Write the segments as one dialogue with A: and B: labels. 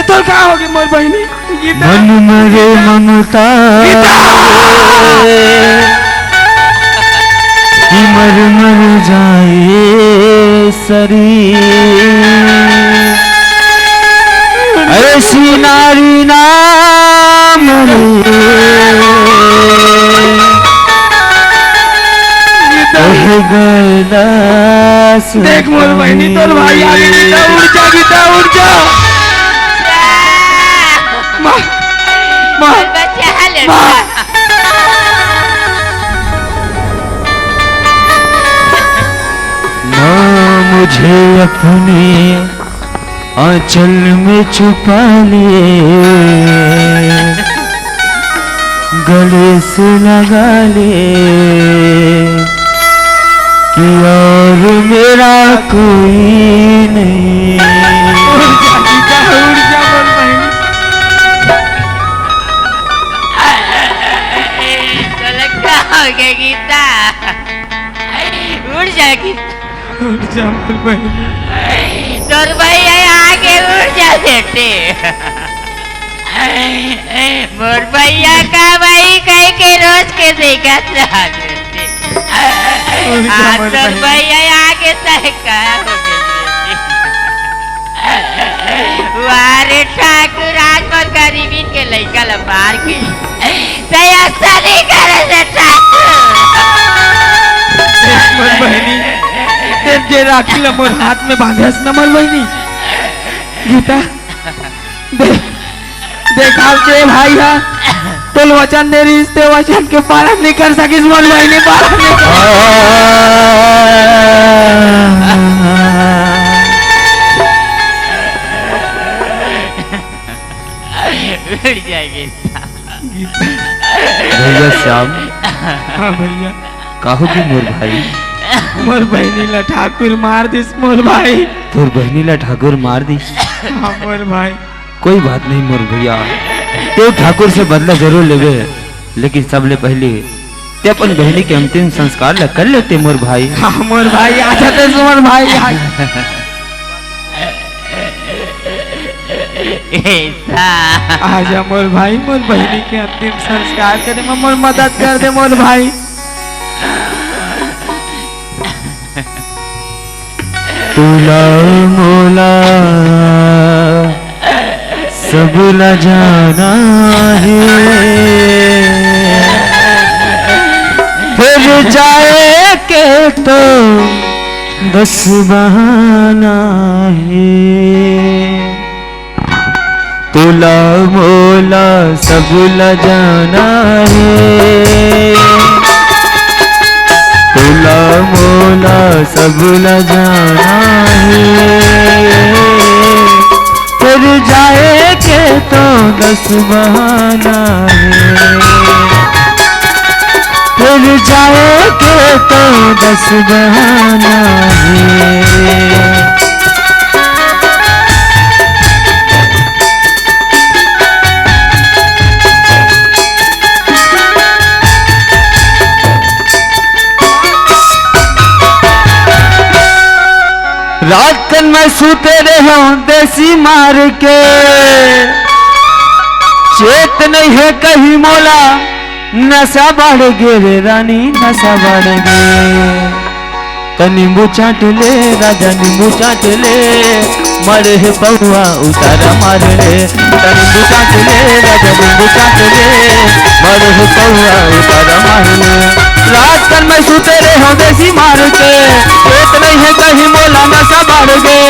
A: तो क्या होगी मोर बहनी
B: मन मरे ममता कि मर मर जाए शरीर ऐसी नारी ना मरे
A: देख मोर बहनी तोर भाई आगे गीता उड़ जा माँ माँ माँ
B: ना मुझे अपने आंचल में छुपा ले गले से लगा ले कि और मेरा कोई नहीं।
C: गीता उड़ जाएगी तोर भाई आगे उड़ जा बेटे मोर भैया का भाई कह के रोज के देखा रहा बेटे तोर भैया आगे तहका वारे ठाकुर आज पर गरीबी के लइका लबार के तैयार नहीं करे
A: मोर बहनी जे राखी ला मोर हाथ में बांधे न मोर बहनी गीता देखा जे भाई हा तुल वचन दे रही ते वचन के पालन नहीं कर सकिस मोर बहनी पालन नहीं
C: उड़ जाएगी
B: भैया श्याम।
A: हाँ भैया
B: कहो कि मोर भाई
A: मोर बहनी ला ठाकुर मार दिस मोर भाई
B: तोर बहनी ला ठाकुर मार दी।
A: हाँ मोर भाई
B: कोई बात नहीं मोर भैया तो ठाकुर से बदला जरूर लेवे लेकिन सबले पहले ते अपन बहनी के अंतिम संस्कार ला कर लेते मोर भाई।
A: हाँ मोर भाई आ जाते मोर भाई आजा मोर भाई मोर बहनी के अंतिम संस्कार करे में मोर मदद कर दे मोर भाई।
B: तुला मोला सब ला जाना है फिर जाए के तो बस बहाना है। तुला मोला सब ला जाना है तुला मोला सब ला जाना है फिर जाए के तो दस बहाना है फिर जाए के तो दस बहाना है। रात कन में सूते रहे देसी मार के चेत नहीं है कहीं मोला नशा बढ़ गे रे रानी नशा बढ़ गे तो नींबू चाट ले राजा नींबू चाट ले मरे है बहुआ उतारा मार ले तो नींबू चाट ले राजा नींबू चाट ले मरे है बहुआ उतारा मार ले। रात कन में सूते रहे देसी मार के चेत नहीं है कहीं मोला नशा बढ़ गए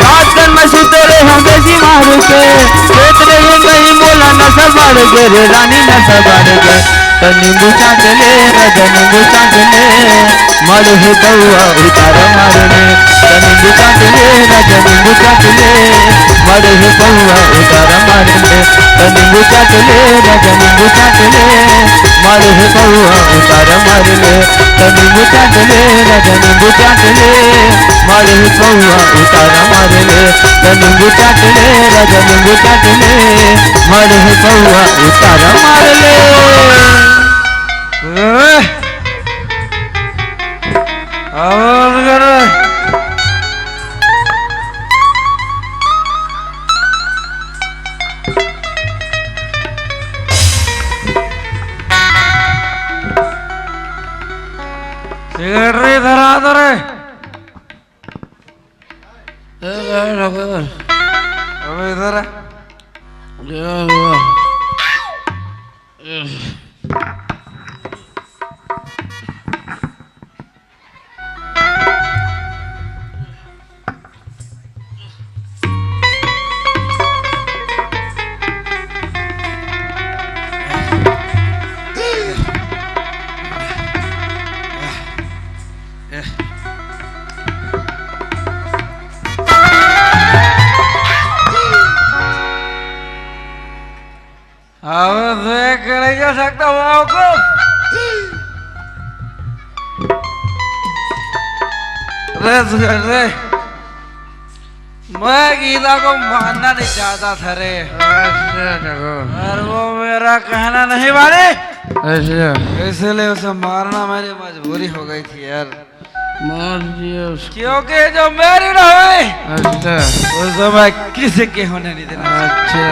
B: रात कन में सूते रहे देसी मार के चेत नहीं है कहीं मोला नशा बढ़ गए रे रानी नशा बढ़ गए तो नींबू चाट ले राजा नींबू चाट ले मर है बउआ उतारा मार ले तो नींबू चाट ले राजा नींबू चाट ले मर है बउआ उतारा मार ले तो नींबू चाट ले राजा नींबू चाट ले मर है बउआ उतारा मार ले तो नींबू चाट ले राजा नींबू चाट ले मर है बउआ उतारा मार ले तो नींबू चाट ले राजा नींबू चाट ले मर है बउआ उतारा मार ले।
A: सिगरेट रे इधर आ इधर अबे इधर अब देख नहीं जा सकता वाओ को रे मैं गीता को मानना नहीं चाहता था रे और वो मेरा कहना नहीं माने इसलिए उसे मारना मेरी मजबूरी हो गई थी यार
D: मार दिया उसको।
A: क्योंकि जो मेरी ना हुई
D: अच्छा
A: उसे मैं किसी के होने नहीं देना
D: अच्छा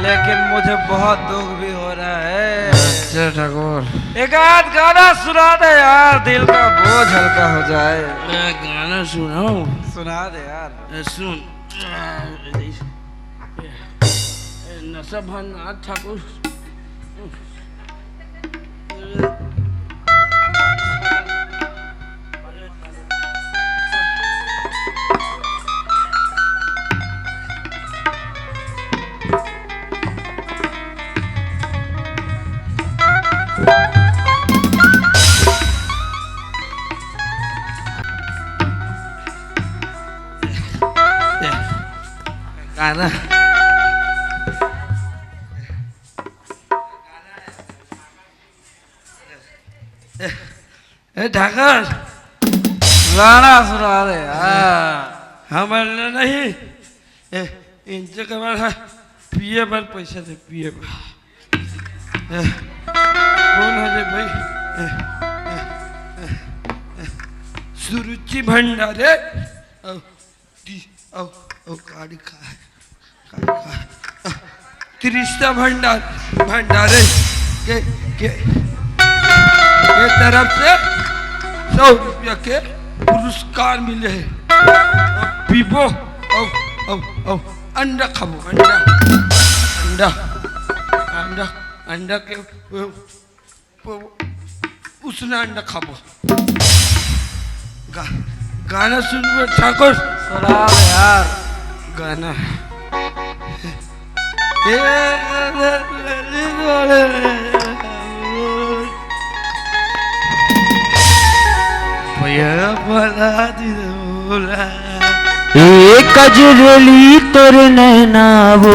A: लेकिन मुझे बहुत दुख भी हो रहा है
D: अच्छा ठाकुर
A: एक आध गाना सुना दे यार दिल का बोझ हल्का हो जाए
D: मैं गाना सुनाऊं
A: सुना दे यार
D: सुन नशा भरनाथ ठाकुर
A: गाना ठाकर गाना सुना दे हमारे नहीं इनसे कमाल पिए पर पैसा दे पिए पर कौन है भाई सुरुचि भंडारे गाड़ी का त्रिस्ता भंडारे के तरफ से 100 रुपया के पुरस्कार मिले हैं पीपो अंडा खाबो अंडा के उसने अंडा खाबो गाना सुन ठाकुर सुना यार गाना
B: कजरली तोर नैना वो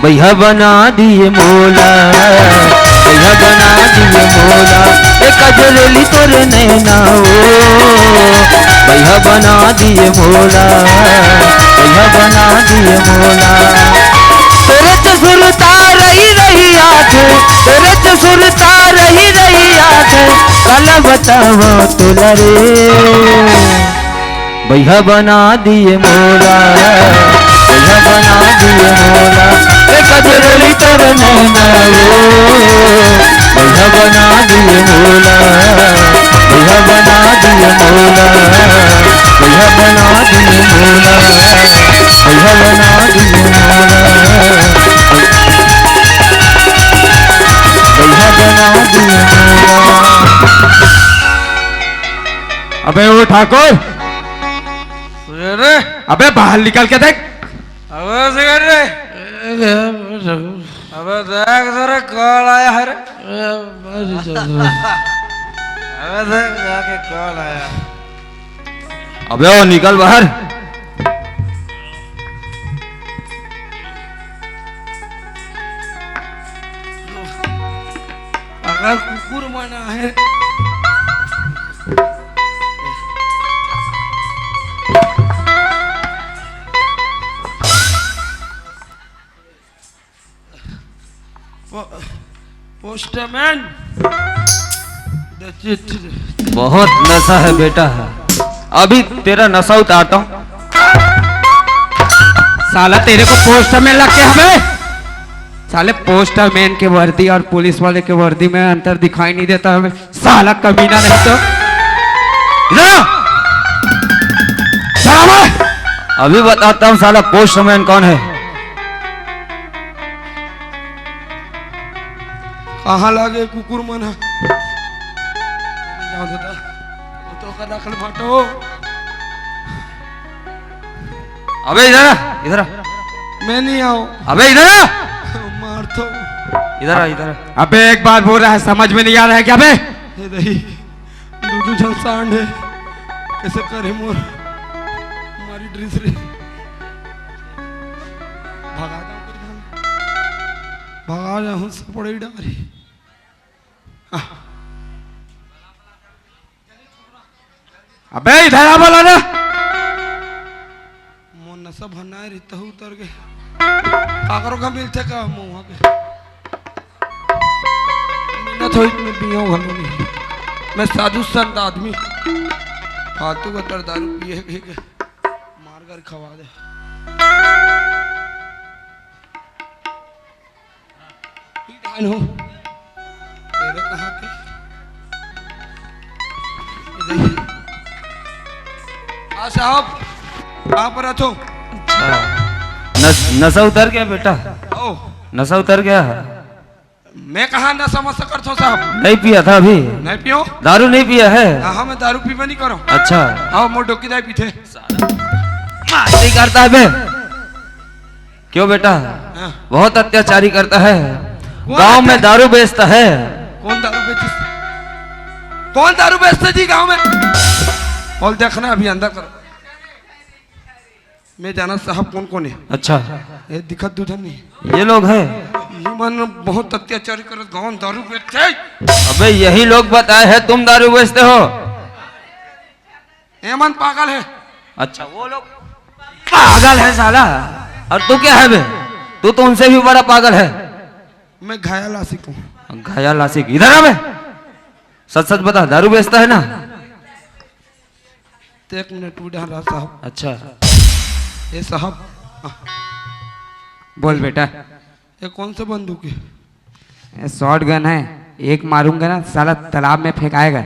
B: भैया बना दिए मोला भैया बना दिए मोला कजरली तोर नैना वो भैया बना दिए मोला भैया बना दिए मोला तेरे तो सुरता रही आँख तेरे तो सुरता रही आँख कल बतावा तुला रे भैया बना दिए मोला भैया बना दिए मोला कजरली तोर नैना वो भैया बना दिए मोला भैया बना दिए मोला भैया बना दिए मोला भैया बना दिए मोला भैया बना दिए मोला। अबे वो ठाकुर अबे बाहर निकल के देख
A: अबे देख जरा कॉल आया है अबे देख जाके कॉल आया
B: अबे वो निकल बाहर
A: अगर कुकुर मना है पोस्टमैन
B: बहुत नशा है बेटा है अभी तेरा नशा उतारता हूँ साला तेरे को पोस्टमैन लग के हमें साले पोस्टरमैन के वर्दी और पुलिस वाले के वर्दी में अंतर दिखाई नहीं देता हमें। साला कमीना नहीं तो
A: इधर आओ।
B: साला अभी बताता हूँ साला पोस्टरमैन कौन है।
D: कहाँ लागे कुकुर मन है? जाओ दादा, वो तो का दाखल फाटो।
B: अबे इधर आ, इधर आ।
D: मैं नहीं आओ।
B: अबे इधर आ,
D: मार तो।
B: इधर आ, इधर आ। अबे एक बार बोल रहा है, समझ में नहीं आ रहा है क्या बे?
D: हे दही दूधू झल सांड है, कैसे करे मोर हमारी ड्रेस रे। भगा जाऊं कर घर, भगा जाऊं से पड़े डारी।
B: अबे इधर आ बोला ना।
D: मोर नशा भरना रहता हूँ उतर के काकरों का मिलते का मुँह के मिन्नत हो इतने पियो घलो नहीं। मैं साधु संत आदमी फालतू का तर दारू पिए के मार कर खवा दे। हो तेरे कहाँ के साहब आप रखो।
B: नशा उतर गया बेटा,
D: ओ
B: नशा उतर गया।
D: मैं कहा ना समझ कर थो साहब।
B: नहीं पिया था अभी,
D: नहीं पियो।
B: दारू नहीं पिया है।
D: हाँ मैं दारू पीवा नहीं करो।
B: अच्छा
D: आओ मोर डोकी दाई पीते।
B: नहीं करता है बे। क्यों बेटा?
D: हाँ।
B: बहुत अत्याचारी करता है,
D: कौन
B: गांव में दारू बेचता है।
D: कौन दारू बेचती? कौन दारू बेचते जी गांव में? और देखना अभी अंदर करो। मैं जाना साहब कौन कौन है।
B: अच्छा
D: ये दिखत दूधन नहीं।
B: ये लोग हैं।
D: ये मन बहुत अत्याचारी कर गांव दारू बेचते।
B: अबे यही लोग बताए हैं तुम दारू बेचते हो।
D: ये मन पागल है।
B: अच्छा वो लोग पागल है साला, और तू क्या है बे? तू तो उनसे भी बड़ा पागल है।
D: मैं घायल आशिक हूँ।
B: घायल आशिक? इधर आ बे, सच सच बता, दारू बेचता है ना?
D: तो 1 मिनट उड़ा रहा साहब।
B: अच्छा
D: ये साहब
B: बोल बेटा।
D: ये कौन सा बंदूक है?
B: शॉर्ट गन है, एक मारूंगा ना साला तालाब में फेंकाएगा।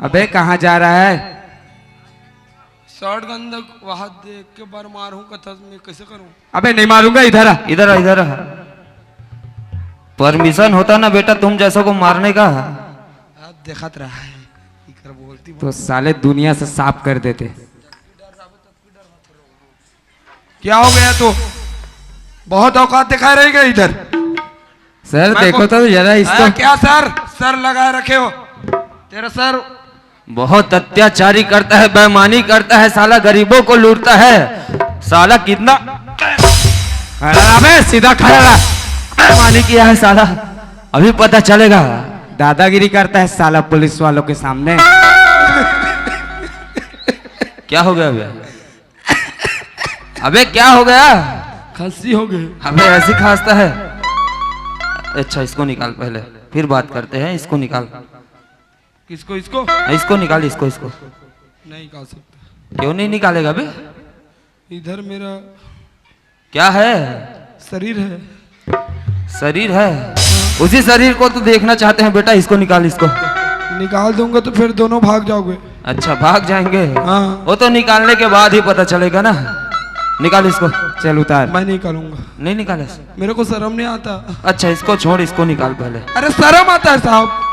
B: अबे कहाँ जा रहा है?
D: शॉर्ट गन वहां देख के बार मारूं कथा मैं कैसे करूं?
B: अबे नहीं मारूंगा, इधर आ, इधर आ, इधर आ। परमिशन होता ना बेटा तुम जैसों को मारने का।
D: आप देखत रहा है इकर बोलती
B: तो साले दुनिया से साफ कर देते।
D: क्या हो गया? तो बहुत औकात दिखाई रही गई इधर।
B: सर
D: मैं
B: देखो
D: को-
B: तो जरा इसको।
D: क्या सर? सर लगाए रखे हो तेरा सर।
B: बहुत अत्याचारी करता है, बेईमानी करता है, साला गरीबों को लूटता है। साला कितना खड़ा रहा बे, सीधा खड़ा रहा। बेईमानी किया है साला, अभी पता चलेगा। दादागिरी करता है साला पुलिस वालों के सामने। क्या हो गया अबे? अबे क्या हो गया?
D: खांसी हो गई।
B: अबे ऐसे खांसता है? अच्छा इसको निकाल पहले, फिर बात करते हैं। इसको निकाल।
D: किसको? इसको
B: इसको निकाल, इसको इसको।
D: नहीं निकाल सकता।
B: क्यों नहीं निकालेगा बे?
D: इधर मेरा
B: क्या है?
D: शरीर है।
B: शरीर है? उसी शरीर को तो देखना चाहते हैं बेटा। इसको निकाल, इसको।
D: निकाल दूंगा तो फिर दोनों भाग जाओगे।
B: अच्छा भाग जाएंगे?
D: हाँ।
B: वो तो निकालने के बाद ही पता चलेगा ना। निकाल इसको, चल उतार।
D: मैं नहीं निकालूंगा,
B: नहीं निकाले?
D: मेरे को शर्म नहीं आता।
B: अच्छा इसको छोड़, इसको निकाल पहले।
D: अरे शर्म आता है साहब।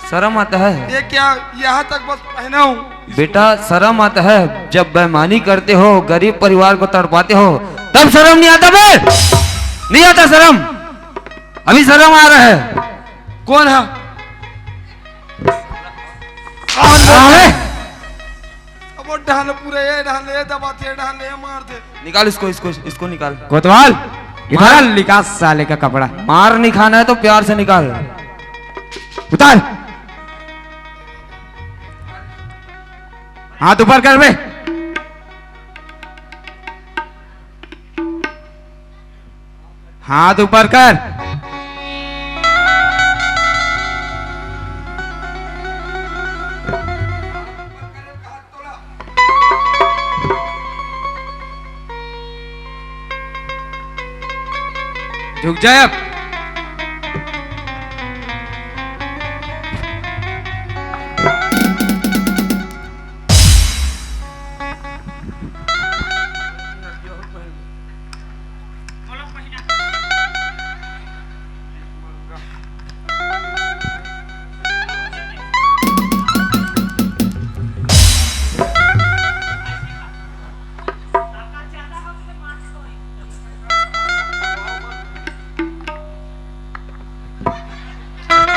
B: शर्म आता है?
D: ये क्या यहाँ तक बस पहना हूँ।
B: बेटा शर्म आता है जब बेईमानी करते हो, गरीब परिवार को तड़पाते हो, तब शर्म नहीं आता बे? नहीं आता शर्म? अभी शर्म आ रहा है?
D: कौन है?
B: कौन है?
D: अब वो ढाल पूरे ये ढाल ये दबाते ढाल ये मारते।
B: निकाल इसको, इसको इसको निकाल।
E: कोतवाल इधर निकाल साले का कपड़ा।
B: मार नहीं खाना है तो प्यार से निकाल।
E: उतार, हाथ ऊपर कर बे। हाथ ऊपर कर। झुक जाए अब।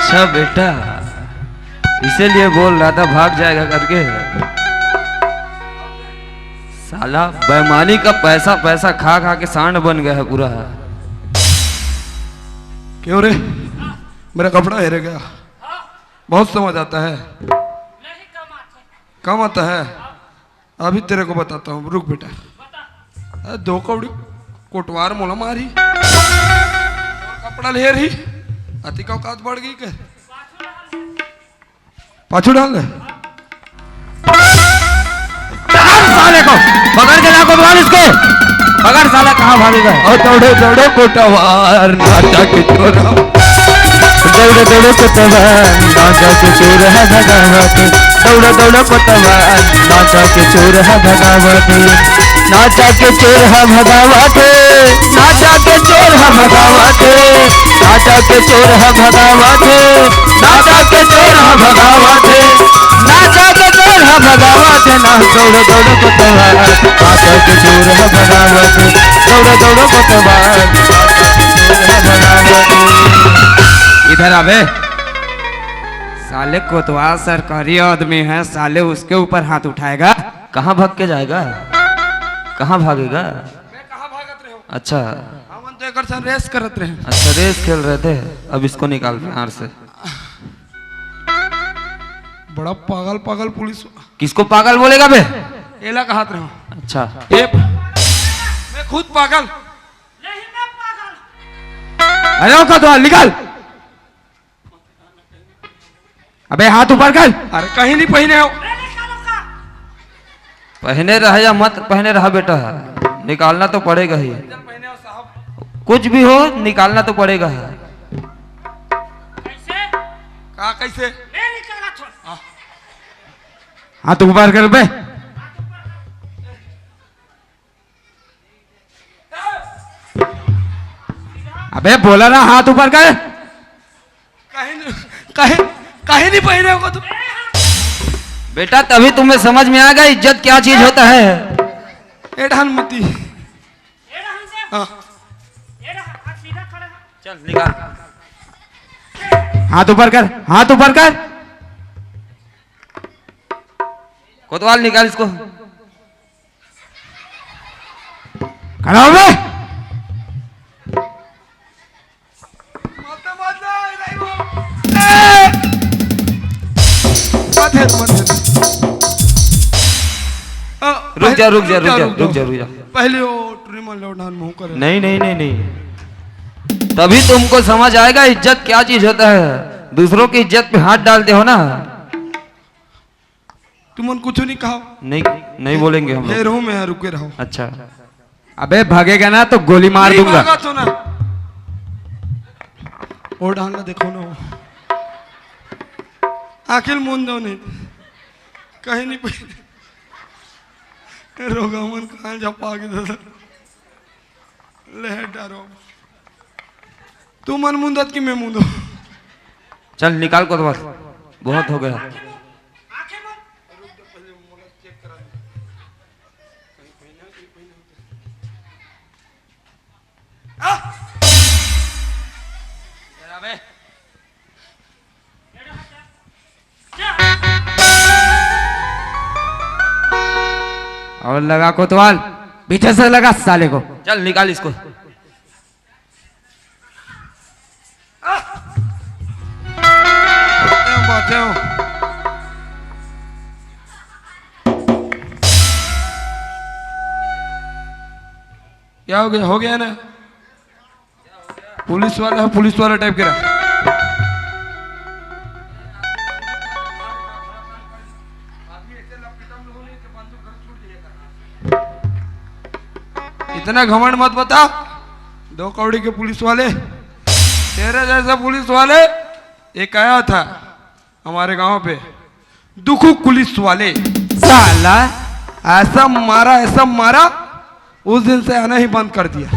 B: अच्छा बेटा, इसीलिए बोल रहा था भाग जाएगा करके। साला बेईमानी का पैसा पैसा खा खा के सांड बन गया है पूरा।
D: क्यों रे, मेरा कपड़ा हेर गया। बहुत समझ आता है। कम आता है। अभी तेरे को बताता हूँ, रुक बेटा। दो कौड़ी कोटवार मोला मारी, कपड़ा ले रही अति का औकात बढ़ गई के पाछू डाल दे।
B: साले को पकड़ के लाको दुकान इसको पकड़। साला कहाँ भागेगा?
D: और दौड़ो दौड़ो कोटवार नाचा के चोरा,
B: दौड़ो दौड़ो कोतवाल नाचा के चोर है भगावत। दौड़ो दौड़ो कोतवाल नाचा के चोर है भगावत। नाचा के चोर है भगावत। नाचा के चोर है भगावत। नाचा के चोर है भगावत। नाचा के चोर है भगावत। नाचा के चोर है भगावत। ना दौड़ो दौड़ो कोतवाल नाचा के चोर है भगावत। दौड़ो दौड़ो कोतवाल नाचा के चोर है भगावत।
E: इधर आवे। साले कोतवाल सरकारी आदमी है, साले उसके ऊपर हाथ उठाएगा।
B: कहाँ भाग के जाएगा? कहाँ भागेगा?
D: मैं कहाँ भागत रहे हो?
B: अच्छा
D: हमन तो एकर साथ रेस करत रहे।
B: अच्छा, रेस खेल रहे थे। अब इसको निकाल प्यार से।
D: बड़ा पागल पागल पुलिस।
B: किसको पागल बोलेगा बे?
D: एला कहात रहो।
B: अच्छा
D: मैं खुद पागल।
E: अरे ओ कोतवाल निकाल। अबे हाथ ऊपर कर।
D: अरे कहीं नहीं पहने हो।
B: पहने रहे या मत पहने रहा बेटा, निकालना तो पड़ेगा ही।
D: पहने हो साहब।
B: कुछ भी हो निकालना तो पड़ेगा।
D: कहा कैसे?
E: हाथ ऊपर कर बे। अबे बोला ना हाथ ऊपर कर।
D: कहीं कहीं कहीं नहीं पहने होगा तुम।
B: बेटा तभी तुम्हें समझ में आएगा इज्जत क्या चीज होता है।
D: एडहन मती। हाँ।
B: चल निकाल।
E: हाथ ऊपर कर, हाथ ऊपर कर।
B: कोतवाल निकाल इसको।
E: खड़ा हो बे।
B: रुक जा रुक जा रुक जा रुक जा रुक जा।
D: पहले वो ट्रिमर लौटान मुंह करे।
B: नहीं नहीं नहीं नहीं, तभी तुमको समझ आएगा इज्जत क्या चीज होता है। दूसरों की इज्जत पे हाथ डालते हो ना।
D: तुमन कुछ नहीं कहा।
B: नहीं नहीं बोलेंगे हम लोग।
D: रहो मैं रुके रहो।
B: अच्छा
E: अबे भागेगा ना तो गोली मार
D: नहीं
E: दूंगा।
D: भागा तो ना। और डालना देखो ना। आखिर मुंह दो नहीं कहीं नहीं पहले। रोगा मन कहाँ जा पागे दादा ले डारो। तू मन मुंदत की मैं मुंदो।
B: चल निकाल कोतवाल, बहुत हो गया।
E: और लगा कोतवाल, पीछे से लगा साले को।
B: चल निकाल इसको।
D: बातें हो। क्या हो गया? हो गया ना। पुलिस वाला है, पुलिस वाला टाइप के रहा। इतना घमंड मत बता। 2 कौड़ी के पुलिस वाले, तेरे जैसा पुलिस वाले एक आया था हमारे गांव पे, दुखू पुलिस वाले,
E: साला
D: ऐसा मारा, उस दिन से आना ही बंद कर दिया।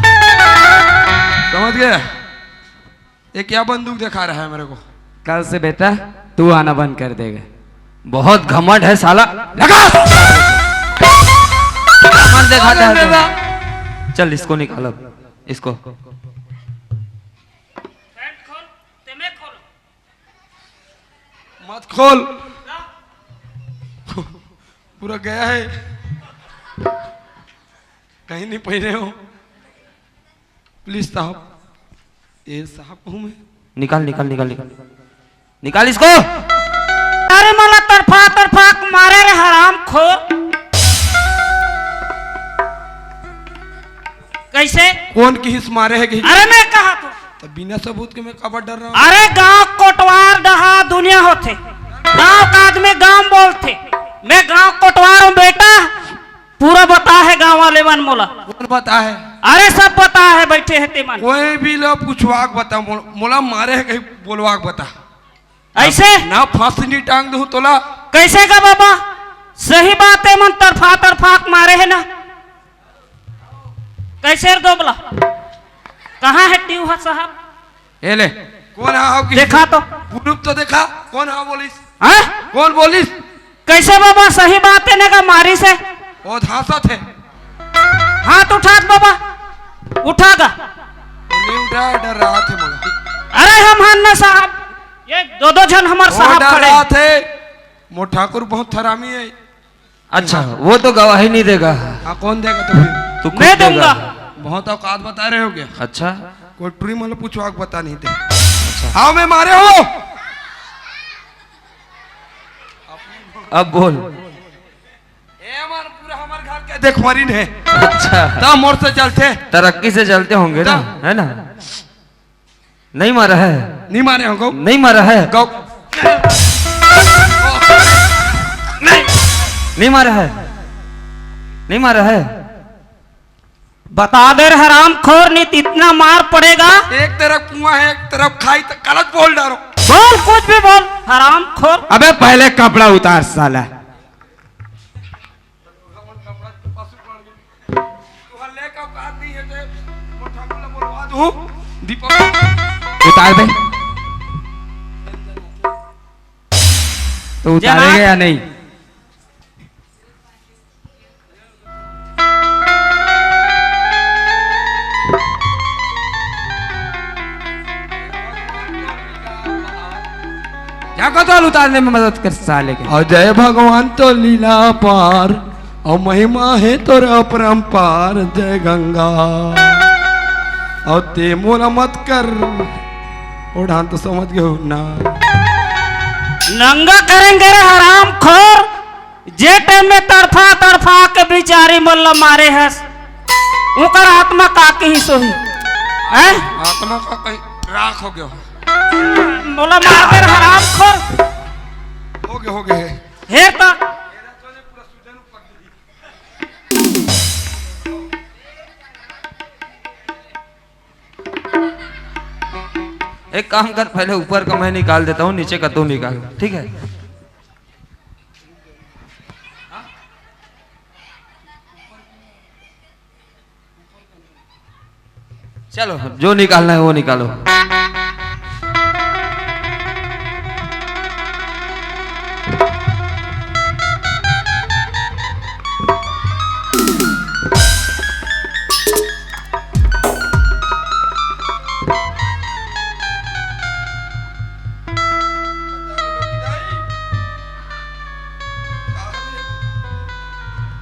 D: समझ गया? ये क्या बंदूक दिखा रहा है मेरे को?
E: कल से बेटा तू आना बंद कर देगा।
B: बहुत घमंड है साला।
D: लगा
B: घमंड दिखाता है तो। चल इसको निकालो, इसको।
D: मत खोल, पूरा गया है, कहीं नहीं पहने हो। प्लीज साहब, ये साहब हूं मैं।
B: निकाल निकाल निकाल निकाल निकाल इसको।
C: अरे मला तरफा मारे रे हराम खोर। कैसे?
D: कौन की हिस्स मारे है कि?
C: अरे मैं कहा तो
D: बिना सबूत के मैं कबर डर रहा हूँ।
C: अरे गांव कोटवार डहा दुनिया होते, गांव का आदमी गांव बोलते, मैं गांव कोटवार हूँ बेटा, पूरा बता है गांव वाले मन मोला।
D: कौन बता है?
C: अरे सब पता है, बैठे है ते मन।
D: कोई भी लोग पूछवाक बता, मोला मारे है कहीं बोलवाक बता।
C: ऐसे
D: ना फांसी नहीं टांग दूं तोला।
C: कैसे का बाबा? सही बात है, मन तरफा मारे है ना। कैसे दो बोला? कहाँ है ट्यूहा साहब?
D: ये ले, कौन है?
C: देखा तो
D: ग्रुप तो देखा, कौन है बोलिस?
C: हाँ?
D: कौन बोलिस?
C: कैसे बाबा? सही बात है ना का मारी से
D: वो धांसा थे।
C: हाथ उठा बाबा, उठागा।
D: नहीं उठा, डर रहा थे मगर।
C: अरे हम हन्ना साहब, ये दो जन हमारे साहब
D: डर
C: खड़े।
D: रहा थे। मो ठाकुर बहुत हरामी है।
B: अच्छा वो तो गवाही नहीं देगा।
D: हाँ, कौन देगा तो फिर?
B: तू खुद
C: मैं
B: देगा।
C: दूंगा।
D: बहुत औकात बता रहे हो क्या?
B: अच्छा
D: कोई टूरी मतलब पूछवाक बता नहीं थे। हाँ मैं मारे हो।
B: अब बोल।
D: पूरा हमारे घर के देख मरीन है।
B: अच्छा
D: तब मोर से चलते,
B: तरक्की से चलते होंगे ना, है ना? नहीं मारा है?
D: नहीं मारे हो गौ?
B: नहीं मारा है?
D: गौ
B: नहीं मारा है? नहीं मारा है?
C: बता दे रे हराम खोर, नहीं तो इतना मार पड़ेगा।
D: एक तरफ कुआं है, एक तरफ खाई, तो गलत बोल डालो।
C: बोल कुछ भी बोल, हराम खोर।
E: अबे पहले कपड़ा उतार साला। उतार दे। तो उतारेगा या नहीं? क्या कतल उतारने में मदद कर साले के।
D: अजय भगवान तो लीला पार, और महिमा है तोरा अपरंपार। जय गंगा, और ते मोला मत कर उड़ान, तो समझ गए हो ना?
C: नंगा करेंगे रे हराम खोर। जे टाइम में तरफा के बिचारी मल्ला मारे है, उकर आत्मा काके ही सोही है।
D: आत्मा का कहीं राख हो गया
C: बोला मार दे रे हराम खोर।
D: हो गए
C: हे ता
B: एक काम कर, पहले ऊपर का मैं निकाल देता हूँ, नीचे का तू निकाल, ठीक है? चलो जो निकालना है वो निकालो।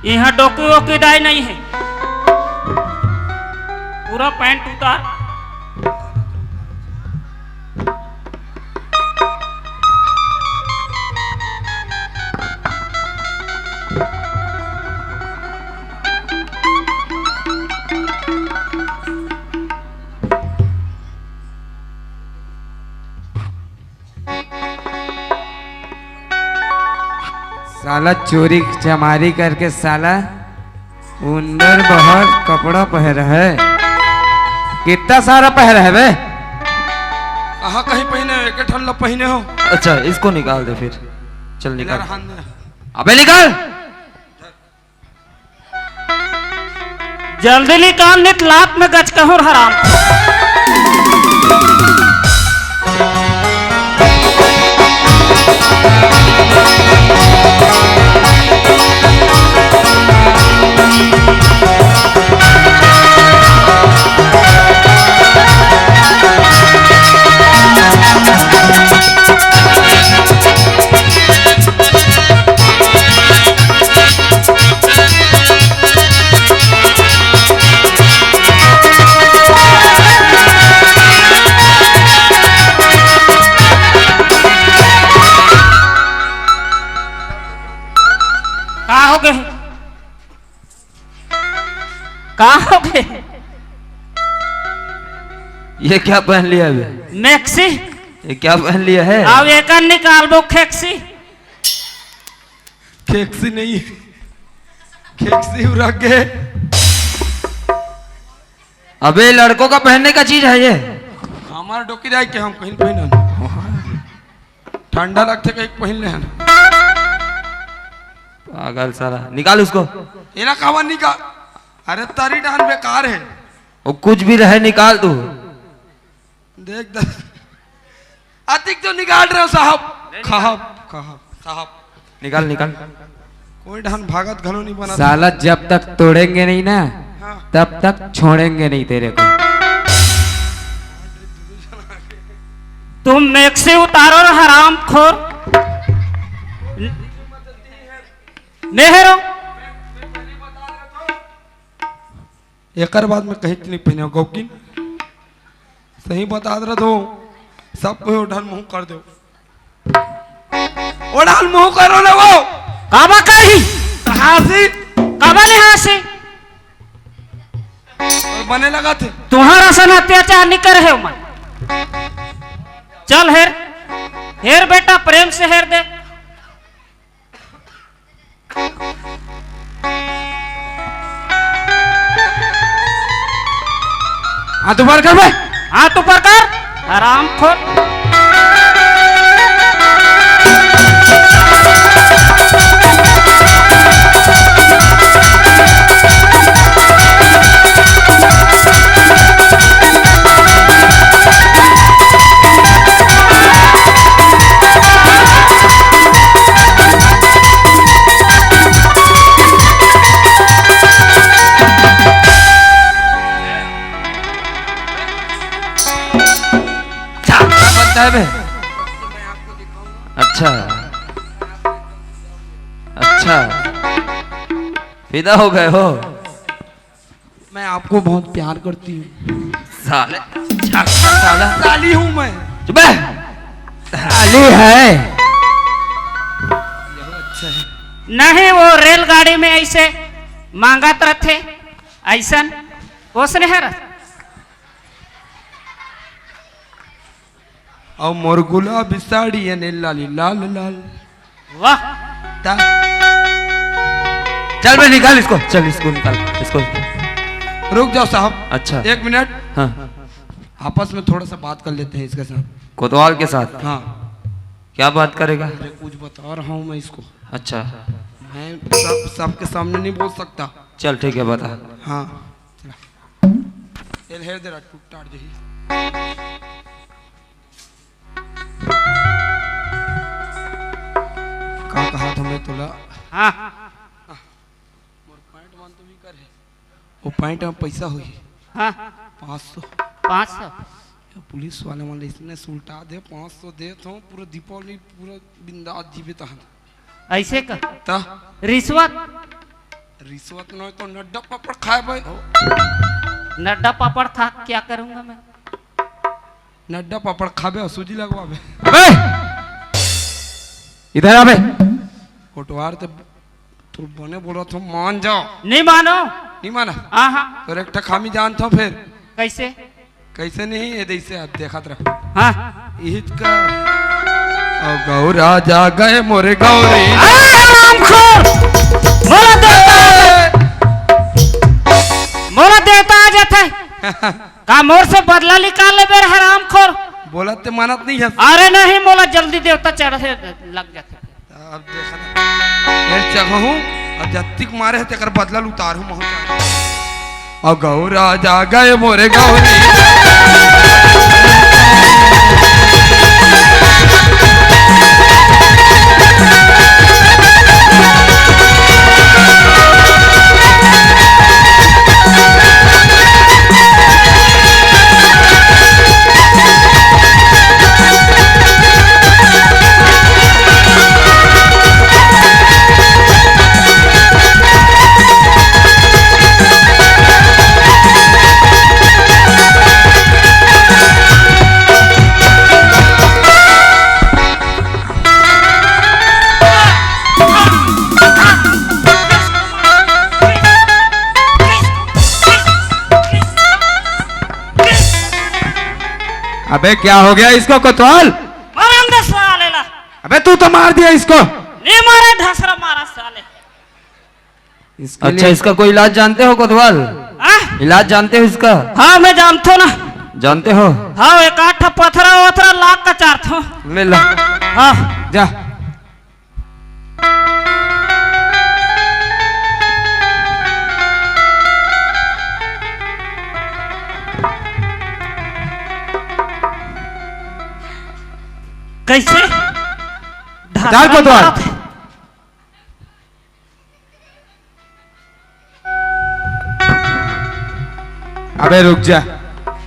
C: यहाँ डोकी वोकी डाई नहीं है, पूरा पैंट उतार।
E: साला चोरी चमारी करके साला अंदर बाहर कपड़ा पहन है। कितना सारा पहर है बे?
D: कहाँ कहीं पहने हो? एक ठंडा पहने हो?
B: अच्छा इसको निकाल दे फिर। चल
D: इधर
B: निकाल।
D: हाथ में।
B: अबे निकाल।
C: जल्दी निकाल नित लात में गच कहूँ हराम। कहाँ हो गए? कहाँ हो गए?
B: ये क्या पहन लिया है बे?
C: मैक्सी।
B: ये क्या पहन लिया है?
C: अब एक निकाल बो खेक्सी।
D: खेक्सी नहीं, खेक्सी रख गए।
B: अबे लड़कों का पहनने का चीज है ये।
D: हमारा डोकी जाए के हम कहीं पहन ठंडा लगते कहीं पहन ले हैं।
B: पागल साला, निकाल उसको।
D: ये ना कावन निकाल। अरे तारी डान बेकार है।
B: वो कुछ भी रहे निकाल तू।
D: देख दे अधिक तो निकाल रहे हो साहब। खाहब खाहब साहब
B: निकाल निकाल।
D: कोई ढान भागत घनो नहीं बना।
E: साला जब तक तोड़ेंगे नहीं ना
D: हाँ।
E: तब तक छोड़ेंगे नहीं तेरे को।
C: तुम मैक्सी उतारो ना हराम खोर। नेहरो
D: एक बाद में कहीं नहीं पहने हो गौकिन। सही बता रहा तो सबको उड़ान मुंह कर दो। उड़ान मुंह करो ना वो।
C: काबा कही
D: हासी
C: काबा ले हासी।
D: बने लगा थे।
C: तुम्हारा सन अत्याचार नहीं कर है मैं। चल हेर हेर बेटा प्रेम से हेर दे।
E: हाथ ऊपर कर बे।
C: हाथ ऊपर कर हराम खोर।
B: है बे? अच्छा अच्छा फिदा हो गए हो।
D: मैं आपको बहुत प्यार करती हूँ।
B: साले साला
D: साली हूँ मैं।
B: चुप है। साली है।
C: नहीं वो रेलगाड़ी में ऐसे मांगत रथे ऐसन उसने है रथ।
D: और मोरगुला बिसाड़ी ने लाली लाल लाल।
C: वाह
D: ता
B: चल बे निकाल इसको। चल इसको निकाल इसको।
D: रुक जाओ साहब।
B: अच्छा
D: 1 मिनट।
B: हाँ
D: आपस में थोड़ा सा बात कर लेते हैं इसके साथ।
B: कोतवाल के साथ।
D: हाँ
B: क्या बात करेगा?
D: अरे कुछ बता रहा हूँ मैं इसको।
B: अच्छा
D: मैं सबके सामने नहीं बोल सकता।
B: चल ठीक है बता।
D: हाँ चला। एल हेर दे टूट टाट जही। का कहा था मैं तुला।
C: हाँ
D: वो पॉइंट में पैसा हुई
C: हाँ
D: 500।
C: 500
D: पुलिस वाले वाले इसने सुलटा दे 500 दे तो पूरा दीपावली पूरा बिंदास जीवित
C: ऐसे कर
D: ता
C: रिश्वत
D: रिश्वत न तो नड्डा पापड़ खाए भाई।
C: नड्डा पापड़ खा क्या करूंगा मैं?
D: नड्डा पापड़ खाबे और सूजी लगवाबे।
E: अबे इधर आ बे।
D: कोटवार तो तू बने बोला तो मान जाओ।
C: नहीं मानो।
D: नहीं माना
C: हाँ
D: तो एक खामी जान था फिर
C: कैसे?
D: कैसे नहीं है जैसे आप देखा रहा।
C: हाँ
D: ईद का और गौरा जा गए मोरे गौरी।
C: मोला देवता आ जाता है का मोर से बदला निकाल ले बेर हराम खोर।
D: बोला ते मानत नहीं है।
C: अरे नहीं मोला जल्दी देवता चढ़ से लग जाते।
D: अब देखना ये जगह हूँ और जत्तिक मारे है तेकर बदला उतारू महु और गौरा जा गए मोरे गौरी
E: अबे क्या हो गया इसको कोतवाल? अबे तू तो मार दिया इसको।
C: नहीं मारे ढसरा मारा साले।
B: अच्छा इसका कोई इलाज जानते हो कोतवाल? इलाज जानते हो इसका?
C: हाँ मैं जानता हूँ ना।
B: जानते हो?
C: हाँ एक आठ पथरा वथरा लाख का चार था।
E: ले ला
C: हाँ
E: जा।
C: कैसे
E: डाल कोतवाल। अबे रुक जा,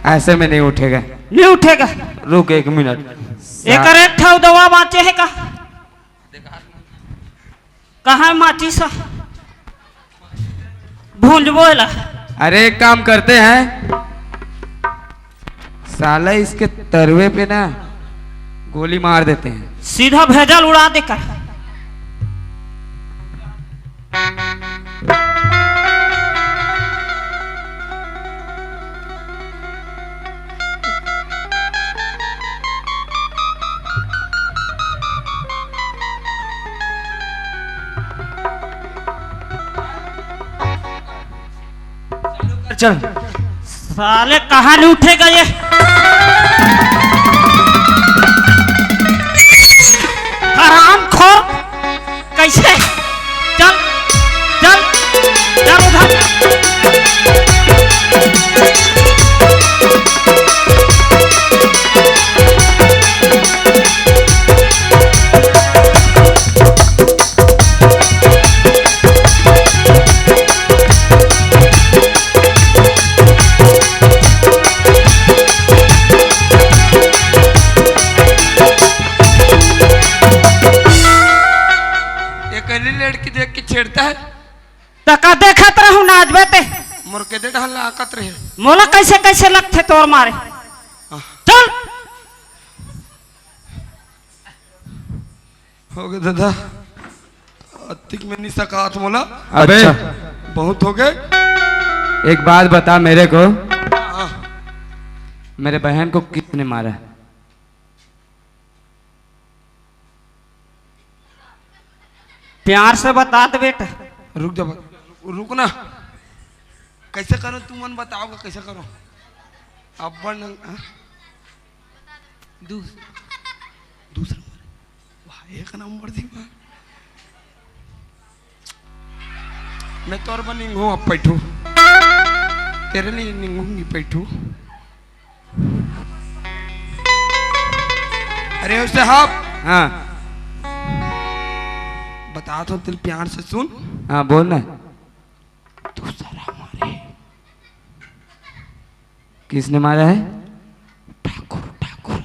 E: ऐसे में नहीं उठेगा।
C: नहीं उठेगा।
B: रुक 1 मिनट।
C: एक ठाव दवा बाँचे है का? कहाँ है माची सा? भूंज बोला।
E: अरे एक काम करते हैं, साला इसके तरवे पे ना गोली मार देते हैं।
C: सीधा भेजल उड़ा देकर।
B: चल
C: साले कहाँ नहीं उठेगा ये? हराम खोर कैसे? चल चल चल उधर।
D: लड़की देख के छेड़ता है।
C: तका देखत रहूं नाच बेटे।
D: मुर्के दे ढहला आकत रहे।
C: मोला कैसे कैसे लगते तोर मारे। चल
D: हो गए दादा अतिक में नहीं सकात मोला।
E: अबे
D: बहुत हो गए।
E: एक बात बता मेरे को, मेरे बहन को किसने मारा?
C: प्यार से बता दे बेटा।
D: रुक जा, रुक ना। कैसे करो तू मन बताओगे कैसे करो? अब दूसरा वाह एक नंबर दी मैं तोर बनिंग हूँ अब पैठू तेरे लिए निंगूंगी पैठू। अरे साहब।
E: हाँ
D: बता तो दिल प्यार से सुन।
E: हाँ बोल ना।
D: दूसरा मारे।
E: किसने मारा है?
D: ठाकुर ठाकुर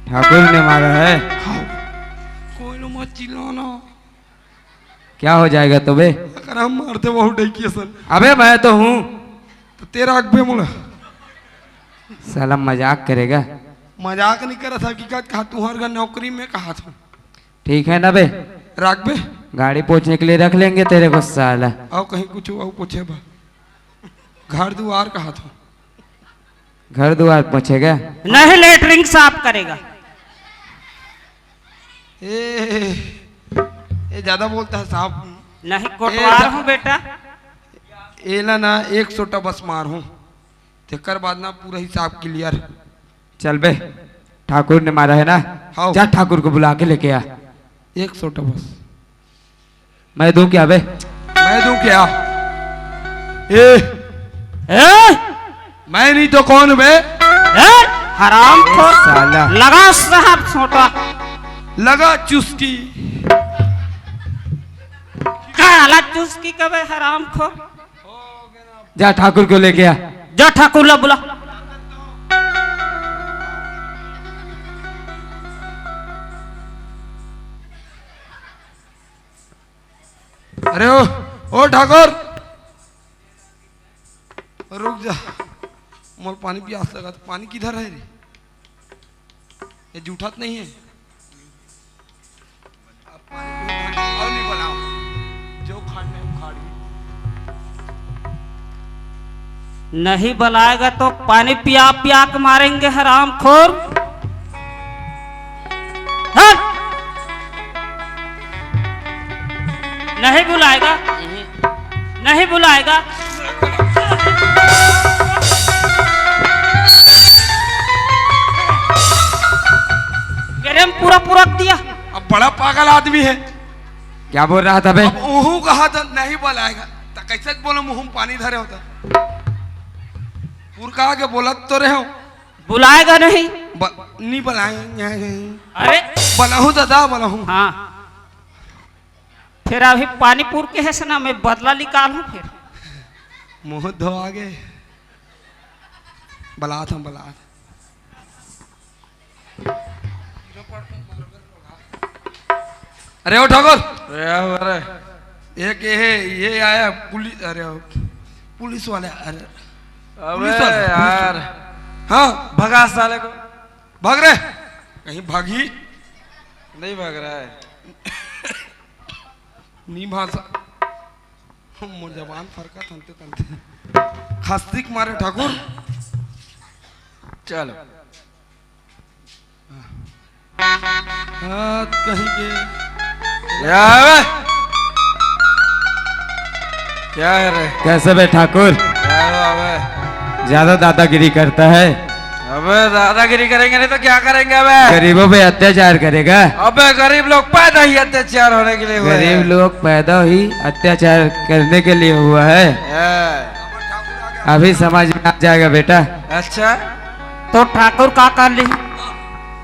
E: ठाकुर ने मारा है।
D: हाँ कोई नो मत चिल्लाना।
E: क्या हो जाएगा तो बे?
D: अगर हम मारते वो डेकिए सन।
E: अबे मैं तो हूँ।
D: तो तेरा अकबे मुला
E: साला मजाक करेगा।
D: मजाक नहीं कर रहा हकीकत कहा तू हर नौकरी में कहा था।
E: ठीक है ना बे?
D: रख बे।
E: गाड़ी पोछने के लिए रख लेंगे तेरे को साला।
D: आओ कहीं कुछ आओ पूछे बा। घर द्वार कहा था।
E: घर द्वार पोछेगा?
C: नहीं लेटरिंग साफ करेगा।
D: ए ज्यादा बोलता है साहब।
C: नहीं कोटवार हूँ बेटा।
D: एला ना 100 बस मार हूँ। तेकर बाद ना पूरा हिसाब क्लियर।
E: चल बे, ठाकुर ने मारा है ना,
D: हाँ।
E: जा ठाकुर को बुला के लेके आ।
D: 100 बस।
E: मैं दूं क्या बे?
D: मैं दूं क्या?
C: ए?
D: मैं नहीं तो कौन बे?
C: ए? हराम खोर,
E: साला
C: लगा साहब छोटा
D: लगा चुस्की।
C: काला चुस्की कबे हराम खोर।
E: जा ठाकुर को लेके आ।
C: जा ठाकुर ला बुला।
D: अरे ओ ठाकुर, रुक जा, मोल पानी प्यास लगा। तो पानी किधर है रे? ये जूठा तो नहीं है? अब पानी और नहीं बनाओ, जो खाने उखाड़।
C: नहीं बुलाएगा तो पानी पिया पिया के मारेंगे हराम खोर। नहीं बुलाएगा, नहीं बुलाएगा। मेरे में पूरा पूरा दिया।
D: अब बड़ा पागल आदमी है।
E: क्या बोल रहा था बे?
D: अब उहू कहा था नहीं बुलाएगा, तो कैसे बोलो मुंह में पानी धरे होता? पूर कहा के बोला तो रहे हो।
C: बुलाएगा नहीं।
D: नहीं बुलाएंगे।
C: अरे
D: बुलाऊं दादा, बुलाऊं।
C: हाँ, फिर अभी पानी पूर के है सना मैं बदला निकालूं फिर।
D: मुंह धो आगे। बलात हम बलात। अरे ओ ठाकुर,
A: अरे
D: एक ये आया पुलिस। अरे पुलिस वाले। अरे
A: अबे
D: पुलिस वाले,
A: यार,
D: हाँ
A: भगा साले को।
D: भाग रहे? कहीं भागी
A: नहीं भाग रहा है।
D: नहीं भाषा मोर जबान फरका तंते तंते खस्तिक मारे ठाकुर।
A: चलो
D: हाथ कहीं के।
A: क्या है रे?
E: कैसे बे ठाकुर?
A: क्या हुआ अबे?
E: ज्यादा दादागिरी करता है।
A: अबे दादागिरी करेंगे नहीं तो क्या करेंगे अबे?
E: गरीबों पे अत्याचार करेगा?
A: अबे गरीब लोग पैदा ही अत्याचार होने के लिए हुए हैं।
E: गरीब लोग पैदा ही अत्याचार करने के लिए हुआ है। अभी समझ में आ जाएगा बेटा।
A: अच्छा,
C: तो ठाकुर का कर ली।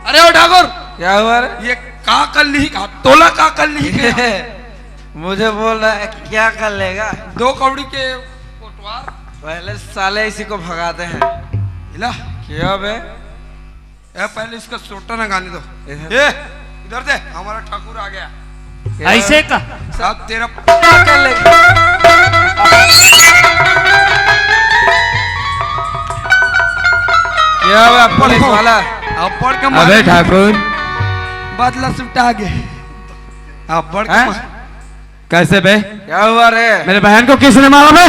D: अरे ओ ठाकुर,
A: क्या हुआ रे?
D: ये का कर ली? का तोला का कर ली?
A: मुझे बोल रहा है क्या कर लेगा?
D: 2 कौड़ी के कोटवार।
A: पहले साले इसी को भगाते हैं।
D: इला
A: क्या बे?
D: पहले इसका सोटा ना गाने दो। इधर से हमारा ठाकुर आ गया।
C: ऐसे का
D: साहब तेरा
A: क्या कर लेगा? क्या हुआ पुलिस वाला?
D: अब बढ़ के
E: अबे
D: मारे।
E: ठाकुर,
D: बादला सुटा गए। अब बढ़ के
A: हैं?
D: मारे।
E: कैसे बे?
A: क्या हुआ रे?
E: मेरे बहन को किसने मारा बे?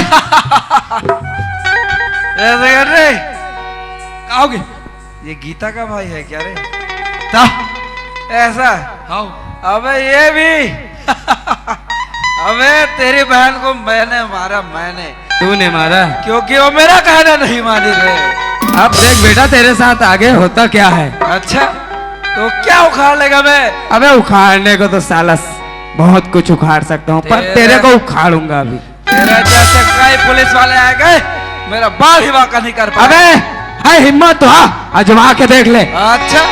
A: ऐसे कर रे?
D: आओगे?
A: ये गीता का भाई है क्या रे?
D: ता
A: ऐसा?
D: आओ।
A: अबे ये भी। अबे तेरी बहन को मैंने मारा, मैंने।
E: तूने मारा?
A: क्योंकि वो मेरा कहना नहीं मानी रे।
E: अब देख बेटा, तेरे साथ आगे होता क्या है।
A: अच्छा, तो क्या उखाड़ लेगा मैं?
E: अबे उखाड़ने को तो साला बहुत कुछ उखाड़ सकता हूँ, पर तेरे को उखाड़ूंगा अभी।
A: तेरा जैसे कई पुलिस वाले आ गए, मेरा बाल ही वाका नहीं कर पाए।
E: अबे है हिम्मत तो हाँ, आजमा के देख ले।
A: अच्छा